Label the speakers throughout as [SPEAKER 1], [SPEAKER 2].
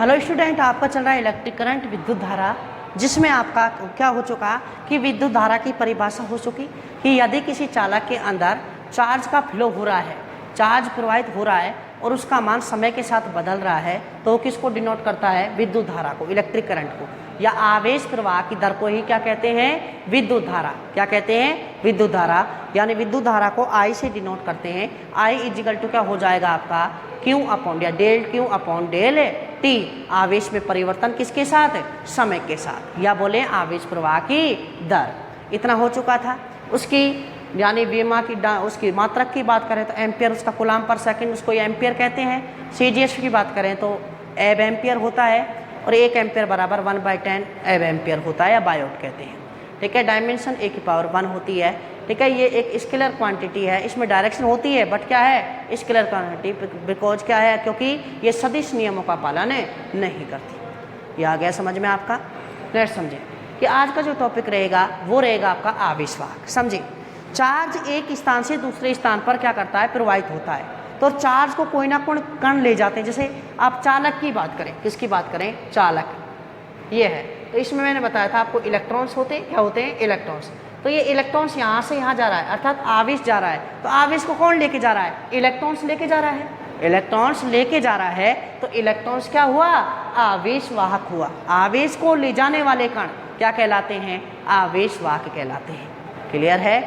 [SPEAKER 1] Hello student, आपका चल रहा है इलेक्ट्रिक करंट विद्युत धारा, जिसमें आपका क्या हो चुका कि विद्युत धारा की परिभाषा हो चुकी कि यदि किसी चालक के अंदर चार्ज का फ्लो हो रहा है, चार्ज प्रवाहित हो रहा है और उसका मान समय के साथ बदल रहा है, तो किसको डिनोट करता है? विद्युत धारा को, इलेक्ट्रिक करंट को, या आवेश प्रवाह की दर को ही क्या कहते हैं? विद्युत धारा। क्या कहते हैं? विद्युत धारा। यानी विद्युत धारा को I से डिनोट करते हैं। I इजिकल टू क्या हो जाएगा आपका? Q अपॉन या del Q upon del T। आवेश में परिवर्तन किसके साथ? समय के साथ, या बोले आवेश प्रवाह की दर। इतना हो चुका था। उसकी यानी वेमा की उसकी मात्रक की बात करें तो एम्पियर, उसका कूलाम पर सेकंड, उसको एम्पियर कहते हैं। CGS की बात करें तो एब एम्पियर होता है, और 1 एम्पियर बराबर 1/10 एब एम्पियर होता है, या बायोट कहते हैं। ठीक है, डायमेंशन A की पावर 1 होती है। ठीक है, ये एक स्केलर क्वांटिटी है, इसमें डायरेक्शन होती है बट क्या है? Scalar quantity. बिकॉज क्या है? क्योंकि ये सदिश नियमों का पालन नहीं करती। ये आ गया समझ में आपका? नेक्स्ट समझे कि आज का जो टॉपिक रहेगा वो रहेगा आपका आवेशवाहक। समझे, चार्ज एक स्थान से दूसरे स्थान पर क्या करता है? प्रवाहित होता है। तो चार्ज को कोई ना कोई कण ले जाते हैं। जैसे आप चालक की बात करें, किसकी बात करें? चालक, ये है। तो इसमें मैंने बताया था आपको इलेक्ट्रॉन्स होते हैं। क्या होते हैं? इलेक्ट्रॉन्स। तो ये इलेक्ट्रॉन्स यहाँ से यहाँ जा रहा है, अर्थात आवेश जा रहा है। तो आवेश को कौन लेके जा रहा है? इलेक्ट्रॉन्स लेके जा रहा है। इलेक्ट्रॉन्स लेके जा रहा है, तो इलेक्ट्रॉन्स क्या हुआ? आवेशवाहक हुआ। आवेश को ले जाने वाले कण क्या कहलाते हैं? आवेशवाहक कहलाते हैं। क्लियर है?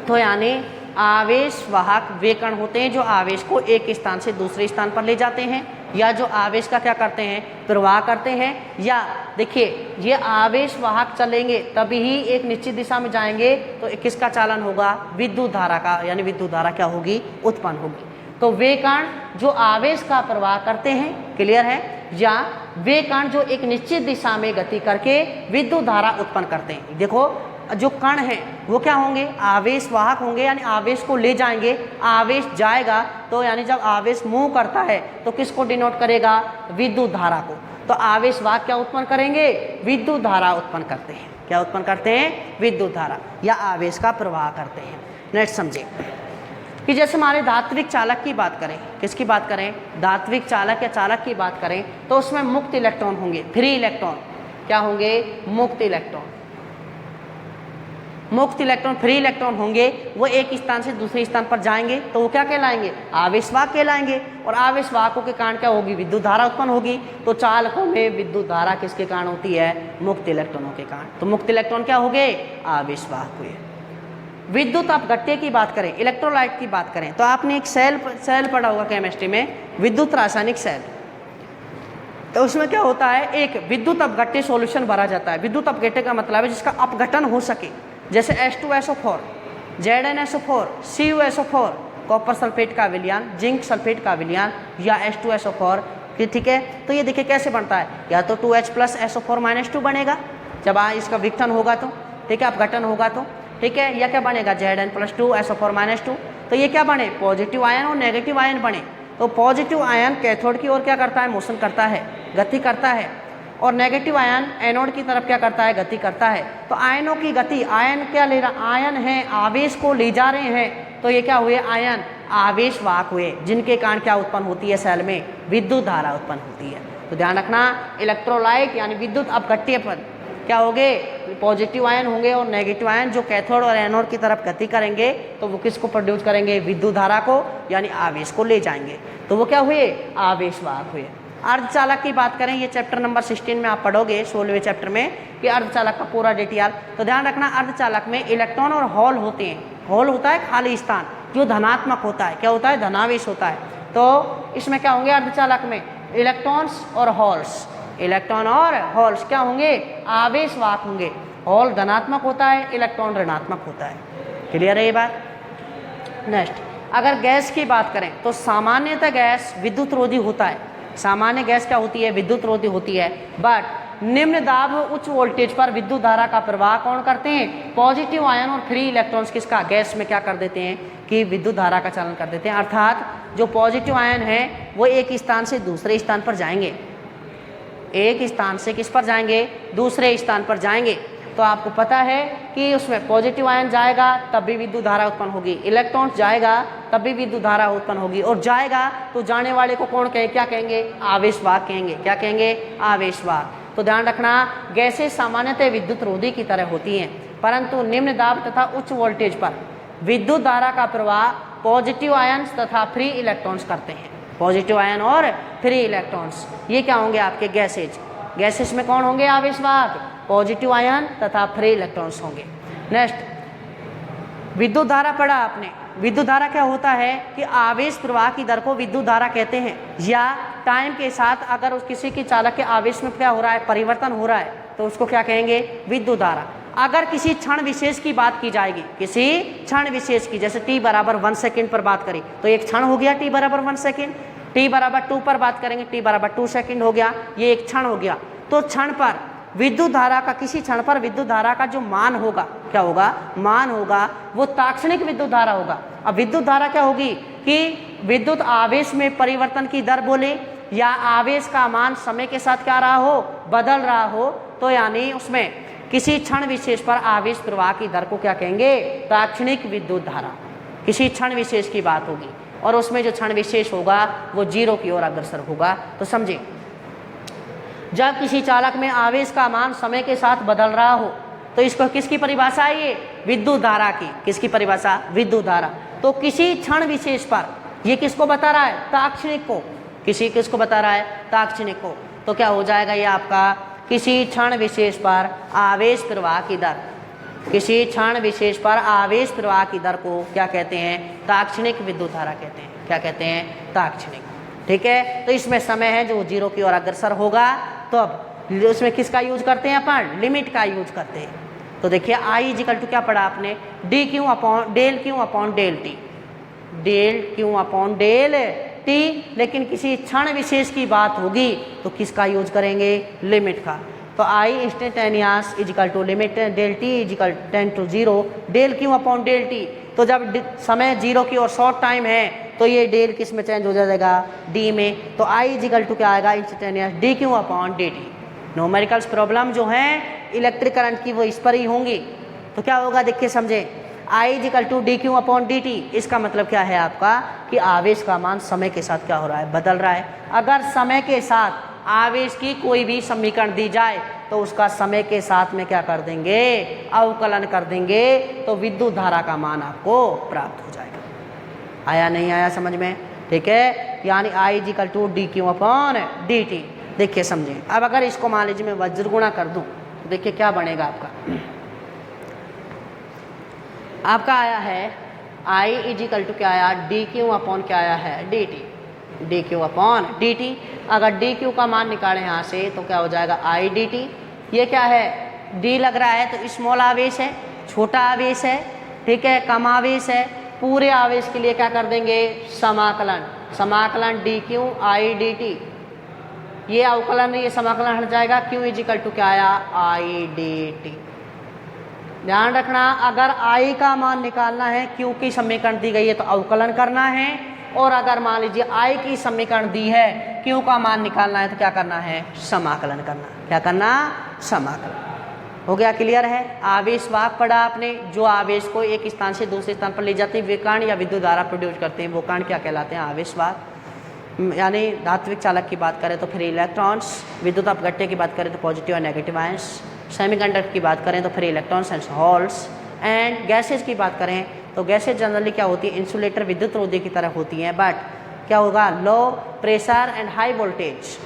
[SPEAKER 1] तो यानी आवेशवाहक वे कण होते हैं जो आवेश को एक स्थान से दूसरे स्थान पर ले जाते हैं, या जो आवेश का क्या करते हैं? प्रवाह करते हैं। या देखिए, ये आवेशवाहक चलेंगे तभी ही एक निश्चित दिशा में जाएंगे, तो किसका चालन होगा? विद्युत धारा का, यानी विद्युत धारा क्या होगी? उत्पन्न होगी। तो वे कण जो आवेश का प्रवाह करते हैं, क्लियर है, या वे कण जो एक निश्चित दिशा में गति करके विद्युत धारा उत्पन्न करते हैं। देखो, जो कण हैं वो क्या होंगे? आवेशवाहक होंगे, यानी आवेश को ले जाएंगे। आवेश जाएगा तो यानी जब आवेश मूव करता है तो किसको डिनोट करेगा? विद्युत धारा को। तो आवेशवाहक क्या उत्पन्न करेंगे? विद्युत धारा उत्पन्न करते हैं। क्या उत्पन्न करते हैं? विद्युत धारा, या आवेश का प्रवाह करते हैं। नेक्स्ट समझे कि जैसे हमारे धात्विक चालक की बात करें, किसकी बात करें? धात्विक चालक या चालक की बात करें तो उसमें मुक्त इलेक्ट्रॉन होंगे, फ्री इलेक्ट्रॉन। क्या होंगे? मुक्त इलेक्ट्रॉन। मुक्त इलेक्ट्रॉन, फ्री इलेक्ट्रॉन होंगे, वो एक स्थान से दूसरे स्थान पर जाएंगे, तो वो क्या कहलाएंगे? आवेशवाहक कहलाएंगे। और आवेशवाहकों के कारण क्या होगी? विद्युत धारा उत्पन्न होगी। तो चालकों में विद्युत धारा किसके कारण होती है? मुक्त इलेक्ट्रॉनों के कारण। तो मुक्त इलेक्ट्रॉन क्या हो गए? आवेशवाहक हुए। विद्युत अपघट्य की बात करें, इलेक्ट्रोलाइट की बात करें, तो आपने एक सेल पढ़ा होगा केमिस्ट्री में, विद्युत रासायनिक सेल। तो उसमें क्या होता है? एक विद्युत अपघट्य सॉल्यूशन भरा जाता है। विद्युत अपघट्य का मतलब है जिसका अपघटन हो सके, जैसे H2SO4, ZnSO4, CuSO4, copper sulphate का विलयन, जिंक सल्फेट का विलयन, या H2SO4। ठीक है, तो ये देखिए कैसे बनता है, या तो 2H + SO4 - 2 बनेगा जब इसका विघटन होगा तो, ठीक है, अपघटन होगा तो, ठीक है, या क्या बनेगा? Zn + 2 SO4 - 2। तो ये क्या बने? पॉजिटिव आयन और नेगेटिव आयन बने। तो पॉजिटिव आयन कैथोड की ओर क्या करता है? मोशन करता है, गति करता है, और नेगेटिव आयन एनोड की तरफ क्या करता है? गति करता है। तो आयनों की गति, आयन क्या ले रहा? आयन है, आवेश को ले जा रहे हैं, तो ये क्या हुए? आयन आवेशवाहक हुए, जिनके कारण क्या उत्पन्न होती है? सेल में विद्युत धारा उत्पन्न होती है। तो ध्यान रखना, इलेक्ट्रोलाइट यानी विद्युत अपघट्य पर क्या होंगे? पॉजिटिव आयन होंगे, और नेगेटिव आयन जो कैथोड और एनोड की तरफ गति करेंगे, तो वो किसको प्रोड्यूस करेंगे? विद्युत धारा को, यानी आवेश को ले जाएंगे। तो वो क्या हुए? आवेशवाहक हुए। अर्धचालक की बात करें, ये चैप्टर नंबर 16 में आप पढ़ोगे, 16वें चैप्टर में, कि अर्धचालक का पूरा डिटेल। तो ध्यान रखना, अर्धचालक में इलेक्ट्रॉन और होल होते हैं। होल होता है खाली स्थान, जो धनात्मक होता है। क्या होता है? धनावेश होता है। तो इसमें क्या होंगे? अर्धचालक में इलेक्ट्रॉन्स और होल्स। इलेक्ट्रॉन और होल्स क्या होंगे? आवेशवाहक होंगे। होल धनात्मक होता है, इलेक्ट्रॉन ऋणात्मक होता है। क्लियर है ये बात? नेक्स्ट, अगर गैस की बात करें तो सामान्यतः गैस विद्युत रोधी होता है। सामान्य गैस क्या होती है? विद्युत रोधी होती है। बट निम्न दाब उच्च वोल्टेज पर विद्युत धारा का प्रवाह कौन करते हैं? पॉजिटिव आयन और फ्री इलेक्ट्रॉन्स किसका? गैस में क्या कर देते हैं कि विद्युत धारा का चालन कर देते हैं। अर्थात जो पॉजिटिव आयन है वो एक स्थान से दूसरे स्थान पर जाएंगे, एक स्थान से किस पर जाएंगे? दूसरे स्थान पर जाएंगे। तो आपको पता है कि उसमें पॉजिटिव आयन जाएगा तब भी विद्युत धारा उत्पन्न होगी, इलेक्ट्रॉन्स जाएगा तब भी विद्युत धारा उत्पन्न होगी, और जाएगा तो जाने वाले को कौन कहे, क्या कहेंगे, आवेशवाहक कहेंगे। क्या कहेंगे, आवेशवाहक। तो ध्यान रखना, गैसें सामान्यतः विद्युत रोधी की तरह होती हैं, परंतु निम्न दाब तथा उच्च वोल्टेज पर विद्युत धारा का प्रवाह पॉजिटिव आयन्स तथा फ्री इलेक्ट्रॉन्स करते हैं। पॉजिटिव आयन और फ्री इलेक्ट्रॉन्स, ये क्या होंगे आपके गैसेज। गैसेज में कौन होंगे, आवेशवाहक, पॉजिटिव आयन तथा फ्री इलेक्ट्रॉन्स होंगे। नेक्स्ट, विद्युत धारा पढ़ा आपने। विद्युत धारा क्या होता है कि आवेश प्रवाह की दर को विद्युत धारा कहते हैं, या टाइम के साथ अगर उस किसी की चालक के आवेश में क्या हो रहा है, परिवर्तन हो रहा है, तो उसको क्या कहेंगे, विद्युत धारा। अगर किसी क्षण विशेष की बात की जाएगी, किसी क्षण विशेष की, जैसे t बराबर 1 सेकेंड पर बात करें तो एक क्षण हो गया t बराबर 1 सेकेंड। t बराबर 2 पर बात करेंगे, t बराबर 2 सेकेंड हो गया, ये एक क्षण हो गया। तो क्षण पर विद्युत धारा का, किसी क्षण पर विद्युत धारा का जो मान होगा, क्या होगा, मान होगा, वो तात्क्षणिक विद्युत धारा होगा। अब विद्युत धारा क्या होगी कि विद्युत आवेश में परिवर्तन की दर बोले, या आवेश का मान समय के साथ क्या रहा हो, बदल रहा हो, तो यानी उसमें किसी क्षण विशेष पर आवेश प्रवाह की दर को क्या कहेंगे, तात्क्षणिक विद्युत धारा। किसी क्षण विशेष की बात होगी और उसमें जो क्षण विशेष होगा वो 0 की ओर अग्रसर होगा। तो समझे, जब किसी चालक में आवेश का मान समय के साथ बदल रहा हो, तो इसको किसकी परिभाषा है, ये विद्युत धारा की। किसकी परिभाषा, विद्युत धारा। तो किसी क्षण विशेष पर, ये किसको बता रहा है, तात्क्षणिक को। किसको बता रहा है, तात्क्षणिक को। तो क्या हो जाएगा ये आपका, किसी क्षण विशेष पर आवेश प्रवाह की दर, किसी क्षण विशेष पर आवेश प्रवाह की दर को क्या कहते हैं, तात्क्षणिक विद्युत धारा कहते हैं। क्या कहते हैं, तात्क्षणिक। ठीक है, तो इसमें समय है जो 0 की ओर अग्रसर होगा। तो अब उसमें किसका यूज करते हैं अपन, लिमिट का यूज करते हैं। तो देखिए I इक्वल टू क्या पढ़ा आपने, D Q upon del Q upon del T, del Q upon del T. लेकिन किसी क्षण विशेष की बात होगी तो किसका यूज करेंगे, लिमिट का। तो I instantaneous equal to limit del T equal 10 to 0 del Q upon del T. तो जब समय 0 की और शॉर्ट टाइम है तो ये डेल किस में चेंज हो जाएगा, डी में। तो I इक्वल टू क्या आएगा, instantaneous D Q upon D T. Numericals problem जो हैं इलेक्ट्रिक करंट की वो इस पर ही होंगी। तो क्या होगा, देखिए समझे, I equal to D Q upon D T. इसका मतलब क्या है आपका कि आवेश का मान समय के साथ क्या हो रहा है, बदल रहा है। अगर समय के साथ आवेश की कोई भी समीकरण दी जाए तो उसका समय के साथ में क्या कर देंगे, अवकलन कर देंगे, तो विद्युत धारा का मान आपको प्राप्त हो जाएगा। आया नहीं आया समझ में, ठीक है। यानी I equal to D Q upon D T. देखिए समझे, अब अगर इसको मान लीजिए मैं वज्र गुणा कर दूं तो देखिए क्या बनेगा आपका आया है I इक्वल टू क्या आया, डी क्यू अपॉन क्या आया है, D T, D Q upon D T. अगर डी क्यू का मान निकालें यहाँ से तो क्या हो जाएगा, I डी टी। ये क्या है, डी लग रहा है तो स्मॉल आवेश है, छोटा आवेश है, ठीक है, कम आवेश है। पूरे आवेश के लिए क्या कर देंगे, समाकलन, समाकलन D Q I D T. ये अवकलन, ये समाकलन हट जाएगा, क्यू इक्वल टू क्या आया, आई डी टी। ध्यान रखना, अगर I का मान निकालना है, Q की समीकरण दी गई है तो अवकलन करना है, और अगर मान लीजिए I की समीकरण दी है, Q का मान निकालना है तो क्या करना है, समाकलन करना। क्या करना, समाकलन। हो गया, क्लियर है। आवेशवाहक पढ़ा आपने, जो आवेश को एक स्थान से दूसरे स्थान पर ले जाते हैं, वे कण या विद्युत धारा प्रोड्यूस करते हैं, वो कण क्या कहलाते हैं, आवेशवाहक। यानी धात्विक चालक की बात करें तो फिर इलेक्ट्रॉन्स, विद्युत अपघट्य की बात करें तो पॉजिटिव और नेगेटिव आयंस, सेमीकंडक्टर की बात करें तो फिर electrons and holes, and gases की बात करें तो गैसेज जनरली क्या होती है, इंसुलेटर, विद्युत रोधी की तरह होती हैं, बट क्या होगा, low pressure and high voltage,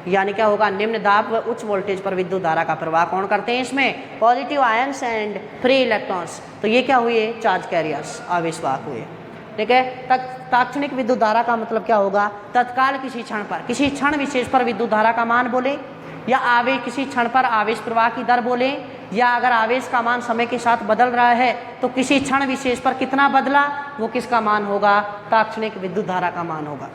[SPEAKER 1] यानी क्या होगा, निम्न दाब व उच्च वोल्टेज पर विद्युत धारा का प्रवाह कौन करते हैं, इसमें positive ions and free electrons. तो ये क्या हुए, चार्ज कैरियर्स, आवेशवाहक हुए, ठीक है। तात्क्षणिक विद्युत धारा का मतलब क्या होगा, तत्काल किसी क्षण पर, किसी क्षण विशेष पर विद्युत धारा का मान बोले, या आवेश, किसी क्षण पर आवेश प्रवाह की दर बोले, या अगर आवेश का मान समय के साथ बदल रहा है तो किसी क्षण विशेष पर कितना बदला, वो किसका मान होगा, तात्क्षणिक विद्युत धारा का मान होगा।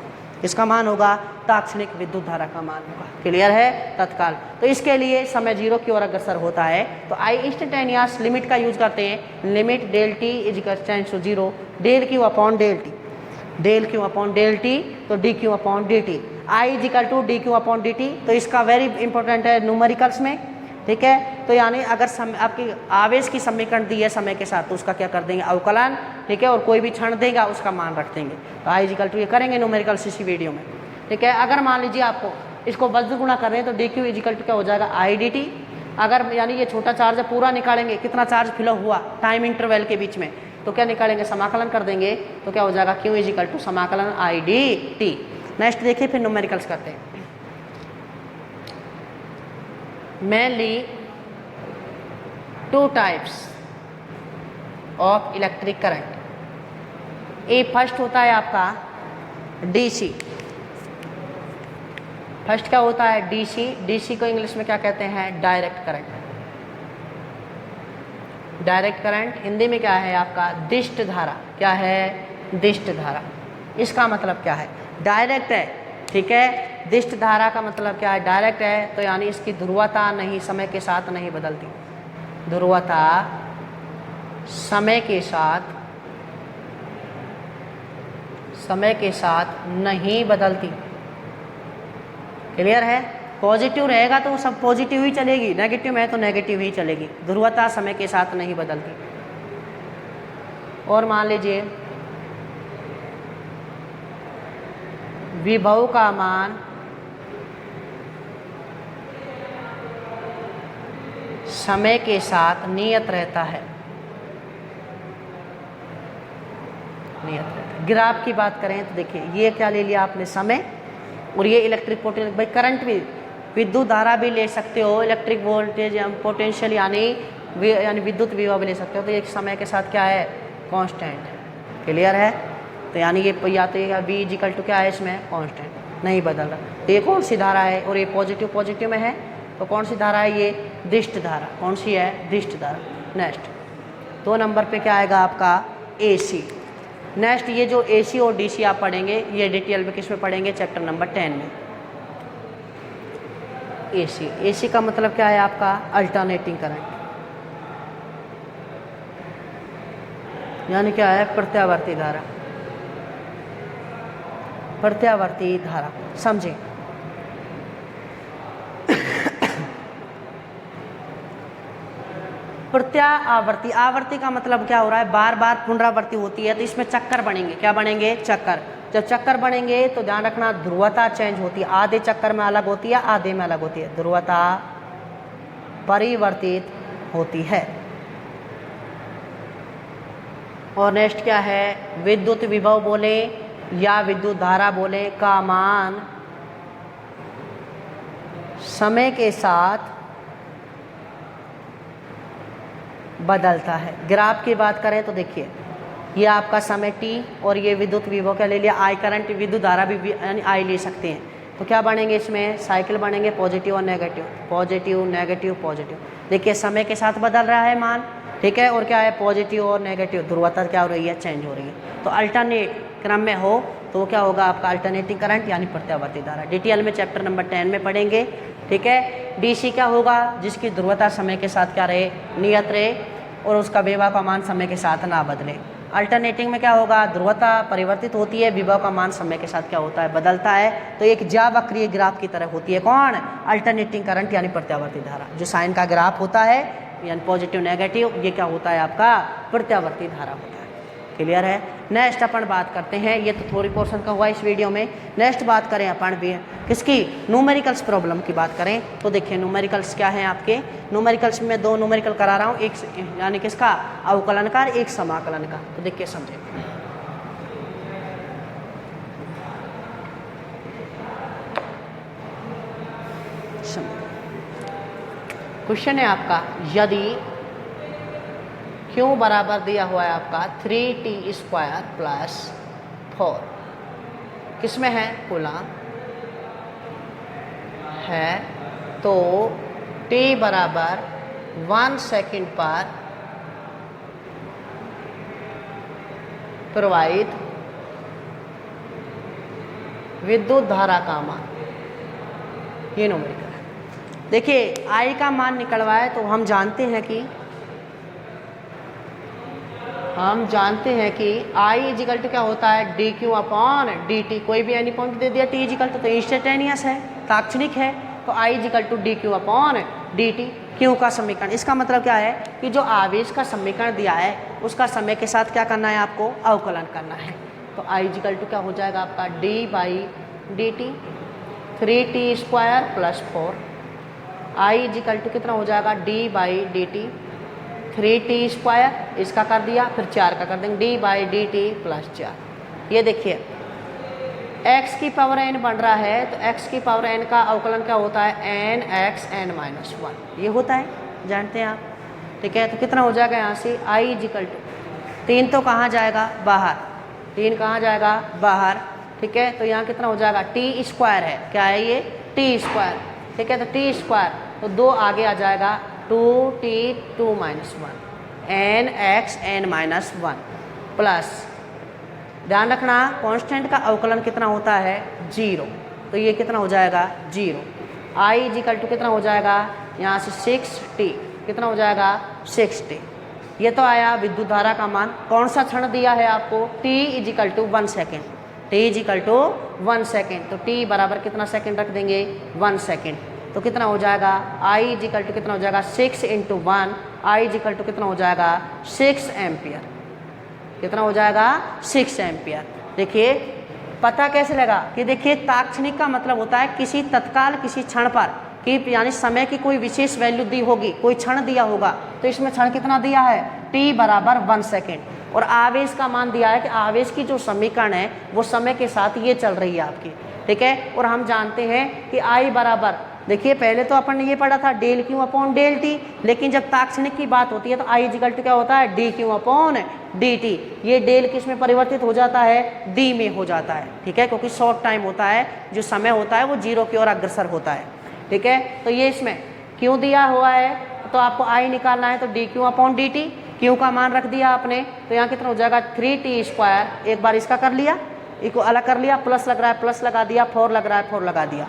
[SPEAKER 1] इसका मान होगा, तात्क्षणिक विद्युत धारा का मान होगा। क्लियर है, तत्काल। तो इसके लिए समय 0 की ओर अग्रसर होता है तो I इंस्टेंटेनियस लिमिट का यूज करते हैं, limit del T equal to 0 del Q upon del T, del Q upon del T, तो d Q upon D t. I equal to D Q upon D t, तो इसका very important है numericals में, ठीक है। तो यानी अगर आपकी आवेश की समीकरण दी है समय के साथ तो उसका क्या कर देंगे, अवकलन, ठीक है, और कोई भी क्षण देगा उसका मान रख देंगे। तो आई इजिकल टू ये करेंगे न्यूमेरिकल्स इसी वीडियो में, ठीक है। अगर मान लीजिए आपको इसको वज्र गुणा कर रहे हैं तो डी क्यू इजिकल टू क्या हो जाएगा आई डी टी। अगर यानी ये छोटा चार्ज है पूरा निकालेंगे कितना चार्ज फिल हुआ टाइम इंटरवल के बीच में, तो क्या निकालेंगे समाकलन कर देंगे, तो क्या हो जाएगा क्यू इजिकल टू समाकलन आई डी टी। नेक्स्ट देखिए फिर न्यूमेरिकल्स करते हैं। Mainly two types of electric current. A first होता है आपका डीसी। फर्स्ट क्या होता है डीसी। डीसी को इंग्लिश में क्या कहते हैं direct current. Direct current Hindi में क्या है आपका दिष्ट धारा। क्या है दिष्ट धारा। इसका मतलब क्या है डायरेक्ट है, ठीक है। दिष्ट धारा का मतलब क्या है डायरेक्ट है, तो यानी इसकी ध्रुवता नहीं समय के साथ नहीं बदलती। ध्रुवता समय के साथ नहीं बदलती। क्लियर है। पॉजिटिव रहेगा तो सब पॉजिटिव ही चलेगी, नेगेटिव है तो नेगेटिव ही चलेगी। ध्रुवता समय के साथ नहीं बदलती। और मान लीजिए विभव का मान समय के साथ नियत रहता है। नियत रहता है। ग्राफ की बात करें तो देखिए ये क्या ले लिया आपने समय, और ये इलेक्ट्रिक पोटेंशियल। भाई करंट भी विद्युत धारा भी ले सकते हो, इलेक्ट्रिक वोल्टेज या पोटेंशियल यानी विद्युत विभव भी ले सकते हो। तो ये समय के साथ क्या है कांस्टेंट है। क्लियर है। तो यानी ये या तो ये बी इजिकल टू क्या है इसमें कांस्टेंट नहीं बदल रहा। तो ये कौन सी धारा है, और ये पॉजिटिव में है तो कौन सी धारा है ये दिष्ट धारा। कौन सी है दिष्ट धारा। नेक्स्ट 2 नंबर पे क्या आएगा आपका एसी। नेक्स्ट ये जो एसी और डीसी आप पढ़ेंगे ये डिटेल में किस में पढ़ेंगे चैप्टर नंबर 10 में। एसी। एसी का मतलब क्या है आपका अल्टरनेटिंग करंट, यानी क्या है प्रत्यावर्ती धारा। प्रत्यावर्ती धारा समझे। प्रत्यावर्ती। आवर्ती का मतलब क्या हो रहा है बार बार पुनरावृत्ति होती है तो इसमें चक्कर बनेंगे। क्या बनेंगे चक्कर। जब चक्कर बनेंगे तो ध्यान रखना ध्रुवता चेंज होती है। आधे चक्कर में अलग होती है आधे में अलग होती है। ध्रुवता परिवर्तित होती है। और नेक्स्ट क्या है विद्युत विभव बोले या विद्युत धारा बोले का मान समय के साथ बदलता है। ग्राफ की बात करें तो देखिए ये आपका समय t और ये विद्युत विभव क्या ले लिया आई करंट। विद्युत धारा भी यानी आई ले सकते हैं। तो क्या बनेंगे इसमें साइकिल बनेंगे पॉजिटिव और नेगेटिव, पॉजिटिव नेगेटिव पॉजिटिव। देखिए समय के साथ बदल रहा है मान, ठीक है। और क्या है पॉजिटिव और नेगेटिव ध्रुवता क्या हो रही है चेंज हो रही है। तो अल्टरनेट क्रम में हो तो क्या होगा आपका अल्टरनेटिंग करंट यानी प्रत्यावर्ती धारा। डिटेल में चैप्टर नंबर 10 में पढ़ेंगे, ठीक है। डीसी क्या होगा जिसकी ध्रुवता समय के साथ क्या रहे नियत रहे और उसका विभव का मान समय के साथ ना बदले। अल्टरनेटिंग में क्या होगा ध्रुवता परिवर्तित होती है, विभव का मान समय के साथ क्या होता है बदलता है। तो एक ज्यावक्रीय ग्राफ की तरह होती है कौन अल्टरनेटिंग करंट यानी प्रत्यावर्ती धारा। जो साइन का ग्राफ होता है यानी पॉजिटिव नेगेटिव ये क्या होता है आपका प्रत्यावर्ती धारा होता है। क्लियर है। नेक्स्ट अपन बात करते हैं, ये तो थोड़ी पोर्शन का हुआ इस वीडियो में। नेक्स्ट बात करें अपन भी किसकी न्यूमेरिकल्स प्रॉब्लम की बात करें तो देखिए न्यूमेरिकल्स क्या है आपके। न्यूमेरिकल्स में 2 न्यूमेरिकल करा रहा हूँ, एक यानी किसका अवकलन का एक समाकलन का। तो देखिए समझे। क्वेश्चन है आपका यदि क्यों बराबर दिया हुआ है आपका 3t² + 4 किसमें है कूलम है तो t बराबर 1 सेकंड पर प्रवाहित विद्युत धारा का मान। ये न्यूमेरिकल है। देखिए I का मान निकलवाए तो हम जानते हैं कि I इजिकल टू क्या होता है dq/dt। कोई भी एनी पॉइंट दे दिया t इजिकल टू तो इंस्टेंटेनियस है तात्क्षणिक है। तो I इजिकल टू dq/dt। क्यों का समीकरण। इसका मतलब क्या है कि जो आवेश का समीकरण दिया है उसका समय के साथ क्या करना है आपको, अवकलन करना है। तो आई इजिकल टू क्या हो जाएगा आपका D by D T 3t² plus 4। I is equal to कितना हो जाएगा D by D T 3t², इसका कर दिया, फिर 4 का कर देंगे, D by D T plus 4। ये देखिए x की पावर n बन रहा है, तो x की पावर n का अवकलन क्या होता है, n x n माइनस 1 ये होता है, जानते हैं आप। ठीक है, तो कितना हो जाएगा यहाँ से i इजिकल टू 3 तो कहाँ जाएगा बाहर, 3 कहाँ जाएगा बाहर। ठीक है, तो यहाँ कितना हो जाएगा t² है, क्या है ये t²। ठीक है, तो t² तो 2 आगे आ जाएगा 2t 2 minus 1 n x n minus 1 plus, ध्यान रखना कांस्टेंट का अवकलन कितना होता है 0, तो ये कितना हो जाएगा 0। आई इजिकल टू कितना हो जाएगा यहाँ से 6t, कितना हो जाएगा 6t। ये तो आया विद्युत धारा का मान। कौन सा क्षण दिया है आपको, t is equal to 1 second, t is equal to 1 second, तो t बराबर कितना सेकेंड रख देंगे 1 सेकेंड, तो कितना हो जाएगा i इजिकल टू कितना हो जाएगा 6 × 1, i इजिकल टू कितना हो जाएगा 6 एम्पियर, कितना हो जाएगा 6 एम्पियर। देखिए पता कैसे लगा कि देखिए तात्क्षणिक का मतलब होता है किसी तत्काल किसी क्षण पर, कि यानी समय की कोई विशेष वैल्यू दी होगी, कोई क्षण दिया होगा, तो इसमें क्षण कितना दिया है t बराबर 1 सेकेंड, और आवेश का मान दिया है कि आवेश की जो समीकरण है वो समय के साथ ये चल रही है आपकी। ठीक है, और हम जानते हैं कि I बराबर, देखिए पहले तो अपन ने ये पढ़ा था del Q upon del T, लेकिन जब तात्क्षणिक की बात होती है तो आई इजिकल टू क्या होता है D Q upon D T. ये डेल किस में परिवर्तित हो जाता है, डी में हो जाता है। ठीक है, क्योंकि शॉर्ट टाइम होता है, जो समय होता है वो 0 की ओर अग्रसर होता है। ठीक है, तो ये इसमें क्यों दिया हुआ है, तो आपको आई निकालना है, तो d Q upon D T, Q का मान रख दिया आपने, तो यहाँ कितना हो जाएगा 3t², एक बार इसका कर लिया, इसको अलग कर लिया, प्लस लग रहा है प्लस लगा दिया, 4 लग रहा है 4 लगा दिया।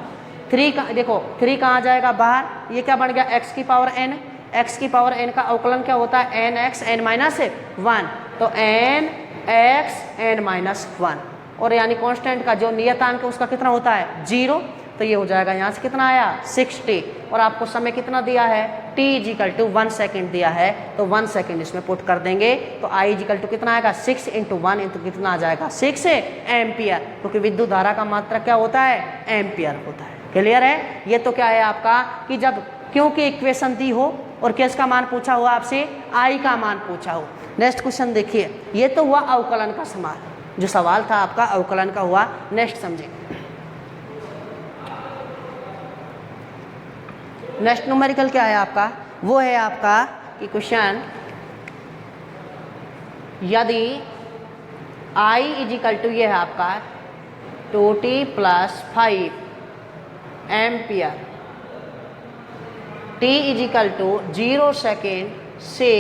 [SPEAKER 1] 3 का देखो 3 कहाँ जाएगा बाहर, ये क्या बन गया x की पावर n, x की पावर n का अवकलन क्या होता है n x n माइनस 1, तो n x n माइनस 1, और यानी कांस्टेंट का जो नियतांक है उसका कितना होता है 0, तो ये हो जाएगा यहाँ से कितना आया 6t, और आपको समय कितना दिया है t इजिकल टू 1 सेकेंड दिया है, तो 1 सेकेंड इसमें पुट कर देंगे, तो i इजिकल टू कितना आएगा 6 × 1 इंटू कितना आ जाएगा 6 एम्पियर, क्योंकि विद्युत धारा का मात्रा क्या होता है एम्पियर होता है। क्लियर है, ये तो क्या है आपका कि जब क्योंकि इक्वेशन दी हो और किसका मान पूछा हुआ आपसे, आई का मान पूछा हो। नेक्स्ट क्वेश्चन देखिए, ये तो हुआ अवकलन का सवाल, जो सवाल था आपका अवकलन का हुआ। नेक्स्ट समझे, नेक्स्ट न्यूमेरिकल क्या है आपका, वो है आपका कि क्वेश्चन यदि आई इजिकल टू ये है आपका 2t + 5 ampere, t is equal to 0 second से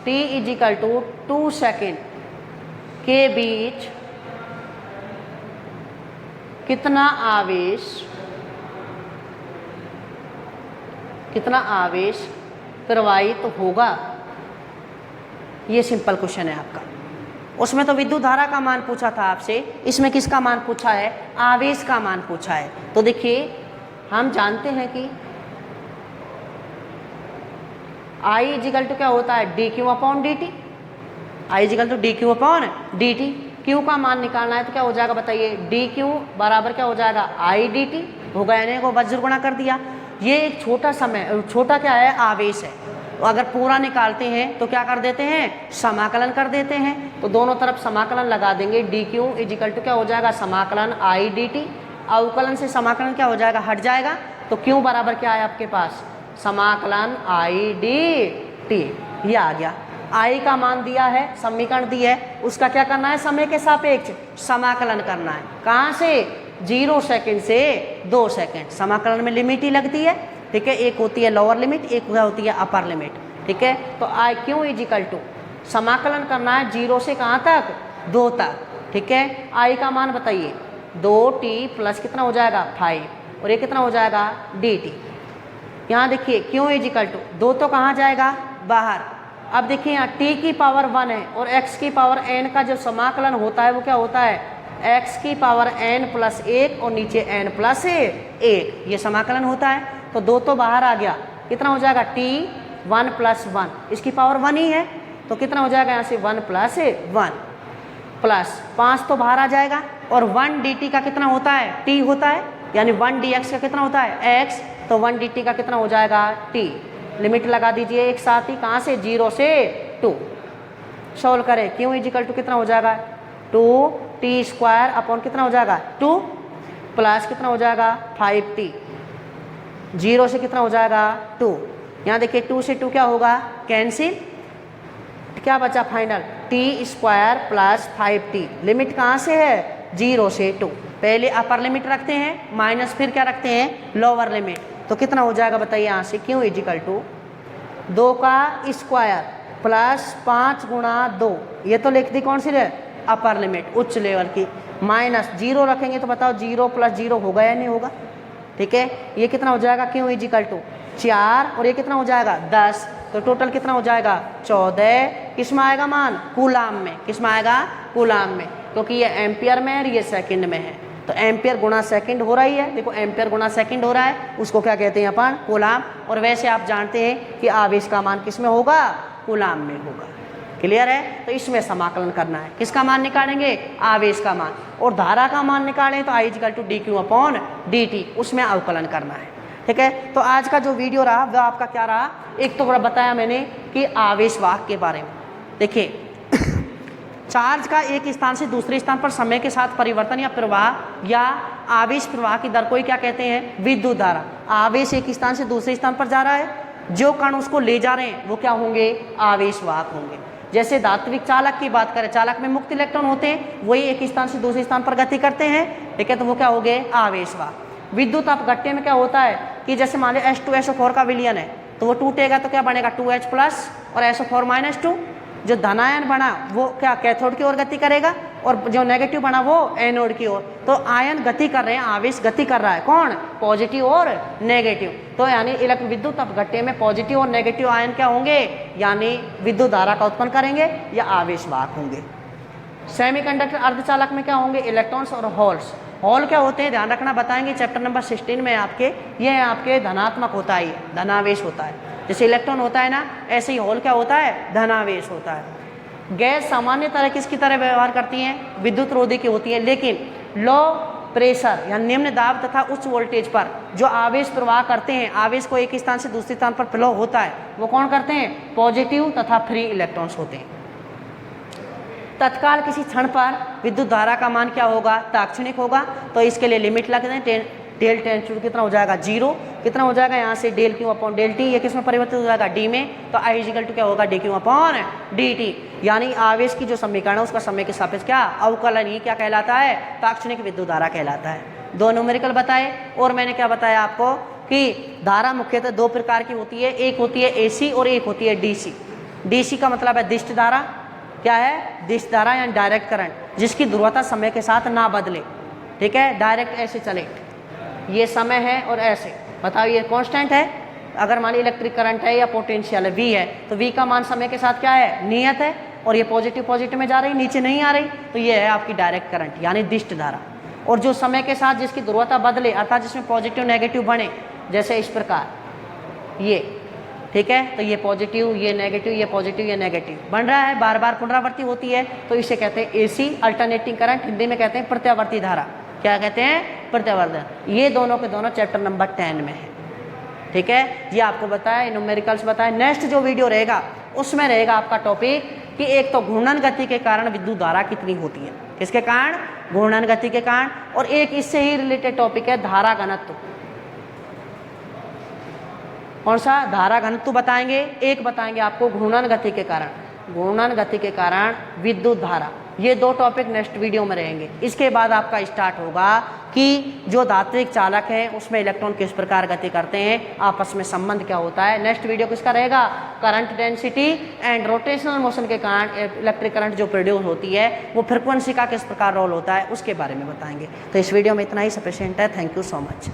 [SPEAKER 1] t इजिकल टू 2 सेकेंड के बीच कितना आवेश प्रवाहित होगा, ये सिंपल क्वेश्चन है आपका। उसमें तो विद्युत धारा का मान पूछा था आपसे, इसमें किसका मान पूछा है, आवेश का मान पूछा है। तो देखिए हम जानते हैं कि I इजिकल टू क्या होता है D Q upon D T, I is equal to D Q upon D T. Q का मान निकालना है तो क्या हो जाएगा बताइए, डी क्यू बराबर क्या हो जाएगा आई डी टी होगा, यानी को वज्र गुणा कर दिया। ये एक छोटा समय, छोटा क्या है आवेश है, तो अगर पूरा निकालते हैं तो क्या कर देते हैं समाकलन कर देते हैं, तो दोनों तरफ समाकलन लगा देंगे। डी क्यू इजिकल टू क्या हो जाएगा समाकलन आई डी टी, अवकलन से समाकलन क्या हो जाएगा हट जाएगा, तो क्यू बराबर क्या है आपके पास समाकलन आई डी टी, ये आ गया। आई का मान दिया है, समीकरण दी है, उसका क्या करना है समय के सापेक्ष समाकलन करना है। कहाँ से 0 सेकेंड से 2 सेकेंड, समाकलन में लिमिट ही लगती है। ठीक है, एक होती है लोअर लिमिट, एक होती है अपर लिमिट। ठीक है, तो आई क्यू इजिकल टू समाकलन करना है 0 से कहाँ तक 2 तक। ठीक है, आई का मान बताइए 2t प्लस कितना हो जाएगा 5, और ये कितना हो जाएगा dt। यहाँ देखिए क्यू इजिकल टू 2 तो कहाँ जाएगा बाहर। अब देखिए यहाँ t की पावर 1 है और x की पावर n का जो समाकलन होता है वो क्या होता है x की पावर n + 1 और नीचे n + 1, ये समाकलन होता है। तो 2 तो बाहर आ गया, कितना हो जाएगा t 1 + 1, इसकी पावर 1 ही है, तो कितना हो जाएगा यहाँ से 1 प्लस 1 प्लस 5 तो बाहर आ जाएगा, और 1 dt का कितना होता है, t होता है, यानी 1 dx का कितना होता है, x, तो 1 dt का कितना हो जाएगा, t। लिमिट लगा दीजिए एक साथ ही, कहाँ से, 0 से 2। सॉल्व करें, क्यों इजिकल टू कितना हो जाएगा, 2t स्क्वायर अपॉन कितना हो जाएगा 2 प्लस कितना हो जाएगा 5t, 0 से कितना हो जाएगा 2। यहाँ देखिए 2 से 2 क्या होगा, कैंसिल, क्या बचा final, t square plus 5t। Limit कहाँ से है, 0 से 2। पहले अपर लिमिट रखते हैं माइनस, फिर क्या रखते हैं, लोअर लिमिट। तो कितना हो जाएगा बताइए यहाँ से, क्यों इजिकल टू 2 का स्क्वायर प्लस 5 गुणा 2, ये तो लिख दी कौन सी है, अपर लिमिट उच्च लेवल की, माइनस 0 रखेंगे तो बताओ 0 प्लस 0 होगा या नहीं होगा, ठीक है। ये कितना हो जाएगा, क्यों इजिकल टू 4, और ये कितना हो जाएगा 10, तो टोटल कितना हो जाएगा 14। किस में आएगा मान, कूलाम में। किस में आएगा, कूलाम में, क्योंकि ये एम्पियर में है और ये सेकंड में है, तो एम्पियर गुणा सेकंड हो रही है। देखो एम्पियर गुणा सेकंड हो रहा है, उसको क्या कहते हैं अपन, कूलाम। और वैसे आप जानते हैं कि आवेश का मान किस में होगा, कूलाम में होगा। क्लियर है, तो इसमें समाकलन करना है, किसका मान निकालेंगे, आवेश का मान। और धारा का मान निकालें तो I equal to D Q upon D T, उसमें अवकलन करना है, ठीक है। तो आज का जो वीडियो रहा वह आपका क्या रहा, एक तो बड़ा बताया मैंने कि आवेश वाहक के बारे में। देखिए चार्ज का एक स्थान से दूसरे स्थान पर समय के साथ परिवर्तन या प्रवाह या आवेश प्रवाह की दर को ही क्या कहते हैं, विद्युत धारा। आवेश एक स्थान से दूसरे स्थान पर जा रहा है, जो कण उसको ले जा रहे हैं वो क्या होंगे, आवेश वाहक होंगे। जैसे धात्विक चालक की बात करें, चालक में मुक्त इलेक्ट्रॉन होते हैं, वही एक स्थान से दूसरे स्थान पर गति करते हैं, ठीक है, तो वो क्या हो गए, आवेश वाहक। विद्युत अपघट्य में क्या होता है कि जैसे मान लो H2SO4 का विलयन है, तो वो टूटेगा तो क्या बनेगा 2H प्लस और SO4 -2। जो धनायन बना वो क्या कैथोड की ओर गति करेगा, और जो नेगेटिव बना वो एनोड की ओर। तो आयन गति कर रहे हैं, आवेश गति कर रहा है, कौन, पॉजिटिव और नेगेटिव। तो यानी विद्युत अपघट्य में पॉजिटिव और नेगेटिव आयन क्या होंगे, यानी विद्युत धारा का उत्पन्न करेंगे या आवेश वाहक होंगे। सेमीकंडक्टर अर्धचालक में क्या होंगे, इलेक्ट्रॉन्स और होल्स। होल क्या होते हैं, ध्यान रखना, बताएंगे चैप्टर नंबर 16 में आपके। ये आपके धनात्मक होता है, धनावेश होता है। जैसे इलेक्ट्रॉन होता है ना, ऐसे ही होल क्या होता है, धनावेश होता है। गैस सामान्य तरह किसकी तरह व्यवहार करती हैं, विद्युत रोधी की होती है, लेकिन लो प्रेशर या निम्न दाब तथा उच्च वोल्टेज पर जो आवेश प्रवाह करते हैं, आवेश को एक स्थान से दूसरे स्थान पर फ्लो होता है, वो कौन करते हैं, पॉजिटिव तथा फ्री इलेक्ट्रॉन्स होते हैं। तत्काल किसी क्षण पर विद्युत धारा का मान क्या होगा, ताक्षणिक होगा। तो इसके लिए लिमिट लग दें, डेल टेंस टू कितना हो जाएगा 0, कितना हो जाएगा यहाँ से del Q upon del T, ये किस में परिवर्तित हो जाएगा, डी में। तो I इक्वल टू क्या होगा, D Q upon D T, यानी आवेश की जो समीकरण है उसका समय के सापेक्ष क्या अवकलन, ही क्या कहलाता है, ताक्षणिक विद्युत धारा कहलाता है। 2 न्यूमेरिकल बताए, और मैंने क्या बताया आपको कि धारा मुख्यतः 2 प्रकार की होती है, एक होती है AC और एक होती है DC। DC का मतलब है दिष्ट धारा, क्या है, दिष्ट धारा यानी डायरेक्ट करंट, जिसकी ध्रुवता समय के साथ ना बदले, ठीक है, डायरेक्ट ऐसे चले, ये समय है और ऐसे, बताओ ये कांस्टेंट है। अगर मान इलेक्ट्रिक करंट है या पोटेंशियल है V है, तो V का मान समय के साथ क्या है, नियत है, और ये पॉजिटिव पॉजिटिव में जा रही, नीचे नहीं आ रही, तो ये है आपकी डायरेक्ट करंट यानी दिष्ट धारा। और जो समय के साथ जिसकी ध्रुवता बदले, अर्थात जिसमें पॉजिटिव नेगेटिव बने, जैसे इस प्रकार ये, ठीक है, तो ये पॉजिटिव, ये नेगेटिव, ये पॉजिटिव, ये नेगेटिव बन रहा है, बार बार पुनरावृत्ति होती है, तो इसे कहते हैं AC अल्टरनेटिंग करंट, हिंदी में कहते हैं प्रत्यावर्ती धारा। क्या कहते हैं, प्रत्यावर्तन। ये दोनों के दोनों चैप्टर नंबर 10 में है, ठीक है। ये आपको बताया, न्यूमेरिकल्स बताए। नेक्स्ट जो वीडियो रहेगा उसमें रहेगा आपका टॉपिक कि एक तो घूर्णन गति के कारण विद्युत धारा कितनी होती है, किसके कारण, घूर्णन गति के कारण। और एक इससे ही रिलेटेड टॉपिक है धारा घनत्व। कौन सा, धारा घनत्व बताएंगे। एक बताएंगे आपको घूर्णन गति के कारण, घूर्णन गति के कारण विद्युत धारा। ये 2 टॉपिक नेक्स्ट वीडियो में रहेंगे। इसके बाद आपका स्टार्ट होगा कि जो धात्विक चालक है उसमें इलेक्ट्रॉन किस प्रकार गति करते हैं, आपस में संबंध क्या होता है। नेक्स्ट वीडियो किसका रहेगा, current density and rotational motion के कारण इलेक्ट्रिक करंट जो प्रोड्यूस होती है वो फ्रिक्वेंसी का किस प्रकार रोल होता है, उसके बारे में बताएंगे। तो इस वीडियो में इतना ही सफिशिएंट है। Thank you so much.